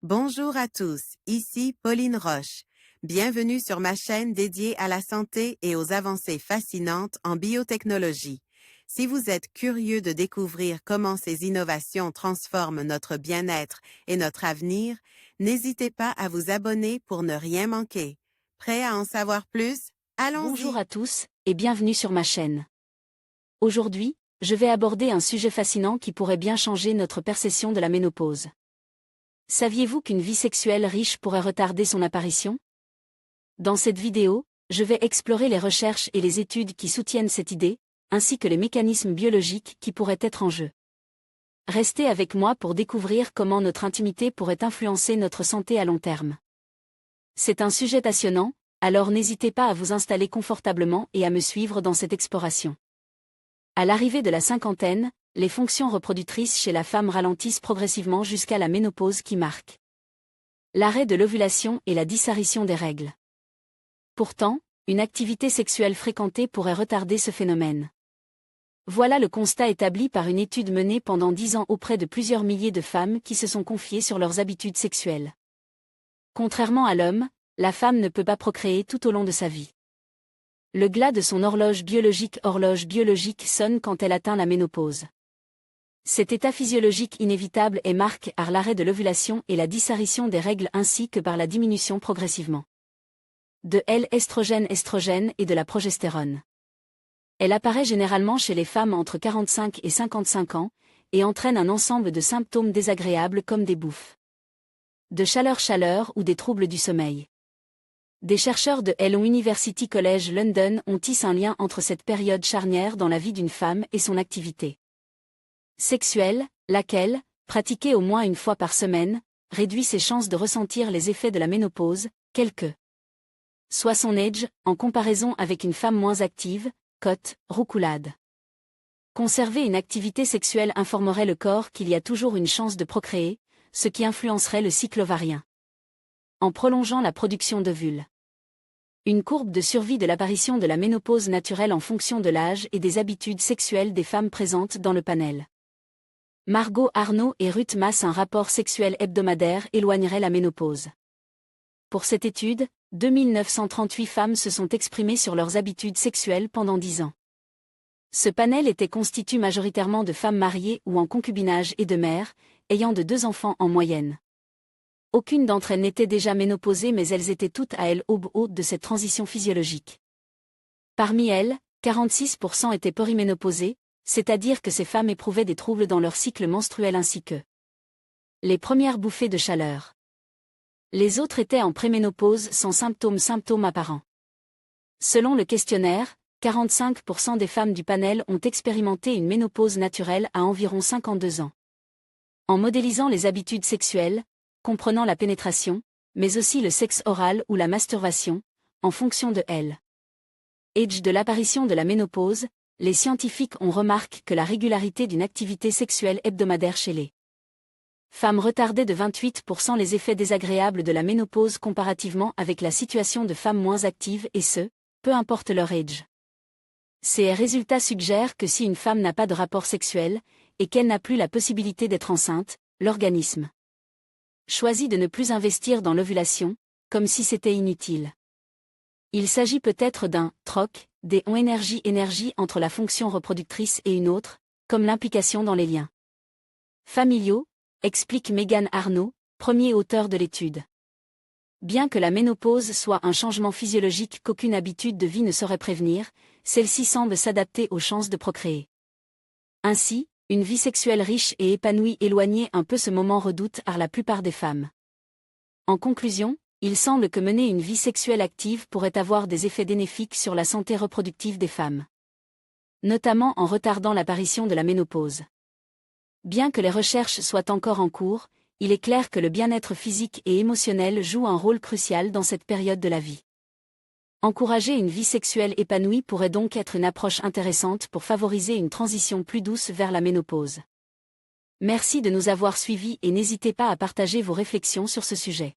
Bonjour à tous, ici Pauline Roche. Bienvenue sur ma chaîne dédiée à la santé et aux avancées fascinantes en biotechnologie. Si vous êtes curieux de découvrir comment ces innovations transforment notre bien-être et notre avenir, n'hésitez pas à vous abonner pour ne rien manquer. Prêt à en savoir plus? Bonjour Allons-y! à tous, et bienvenue sur ma chaîne. Aujourd'hui, je vais aborder un sujet fascinant qui pourrait bien changer notre perception de la ménopause. Saviez-vous qu'une vie sexuelle riche pourrait retarder son apparition? Dans cette vidéo, je vais explorer les recherches et les études qui soutiennent cette idée, ainsi que les mécanismes biologiques qui pourraient être en jeu. Restez avec moi pour découvrir comment notre intimité pourrait influencer notre santé à long terme. C'est un sujet passionnant, alors n'hésitez pas à vous installer confortablement et à me suivre dans cette exploration. À l'arrivée de la cinquantaine, les fonctions reproductrices chez la femme ralentissent progressivement jusqu'à la ménopause qui marque l'arrêt de l'ovulation et la disparition des règles. Pourtant, une activité sexuelle fréquentée pourrait retarder ce phénomène. Voilà le constat établi par une étude menée pendant 10 ans auprès de plusieurs milliers de femmes qui se sont confiées sur leurs habitudes sexuelles. Contrairement à l'homme, la femme ne peut pas procréer tout au long de sa vie. Le glas de son horloge biologique sonne quand elle atteint la ménopause. Cet état physiologique inévitable est marqué par l'arrêt de l'ovulation et la disparition des règles ainsi que par la diminution progressivement de l'estrogène et de la progestérone. Elle apparaît généralement chez les femmes entre 45 et 55 ans, et entraîne un ensemble de symptômes désagréables comme des bouffes de chaleur ou des troubles du sommeil. Des chercheurs de London University College London ont tissé un lien entre cette période charnière dans la vie d'une femme et son activité sexuelle, laquelle, pratiquée au moins une fois par semaine, réduit ses chances de ressentir les effets de la ménopause, quel que soit son âge, en comparaison avec une femme moins active, cote, roucoulade. Conserver une activité sexuelle informerait le corps qu'il y a toujours une chance de procréer, ce qui influencerait le cycle ovarien en prolongeant la production d'ovules. Une courbe de survie de l'apparition de la ménopause naturelle en fonction de l'âge et des habitudes sexuelles des femmes présentes dans le panel. Margot Arnaud et Ruth Mass. Un rapport sexuel hebdomadaire éloignerait la ménopause. Pour cette étude, 2938 femmes se sont exprimées sur leurs habitudes sexuelles pendant 10 ans. Ce panel était constitué majoritairement de femmes mariées ou en concubinage et de mères, ayant de 2 enfants en moyenne. Aucune d'entre elles n'était déjà ménopausée mais elles étaient toutes à l'aube haute de cette transition physiologique. Parmi elles, 46% étaient périménopausées, c'est-à-dire que ces femmes éprouvaient des troubles dans leur cycle menstruel ainsi que les premières bouffées de chaleur. Les autres étaient en préménopause sans symptômes apparents. Selon le questionnaire, 45% des femmes du panel ont expérimenté une ménopause naturelle à environ 52 ans. En modélisant les habitudes sexuelles, comprenant la pénétration, mais aussi le sexe oral ou la masturbation, en fonction de l'âge de l'apparition de la ménopause, les scientifiques ont remarqué que la régularité d'une activité sexuelle hebdomadaire chez les femmes retardait de 28% les effets désagréables de la ménopause comparativement avec la situation de femmes moins actives et ce, peu importe leur âge. Ces résultats suggèrent que si une femme n'a pas de rapport sexuel, et qu'elle n'a plus la possibilité d'être enceinte, l'organisme choisit de ne plus investir dans l'ovulation, comme si c'était inutile. Il s'agit peut-être d'un troc des énergie entre la fonction reproductrice et une autre, comme l'implication dans les liens familiaux, explique Megan Arnaud, premier auteur de l'étude. Bien que la ménopause soit un changement physiologique qu'aucune habitude de vie ne saurait prévenir, celle-ci semble s'adapter aux chances de procréer. Ainsi, une vie sexuelle riche et épanouie éloignait un peu ce moment redoute par la plupart des femmes. En conclusion, il semble que mener une vie sexuelle active pourrait avoir des effets bénéfiques sur la santé reproductive des femmes, notamment en retardant l'apparition de la ménopause. Bien que les recherches soient encore en cours, il est clair que le bien-être physique et émotionnel joue un rôle crucial dans cette période de la vie. Encourager une vie sexuelle épanouie pourrait donc être une approche intéressante pour favoriser une transition plus douce vers la ménopause. Merci de nous avoir suivis et n'hésitez pas à partager vos réflexions sur ce sujet.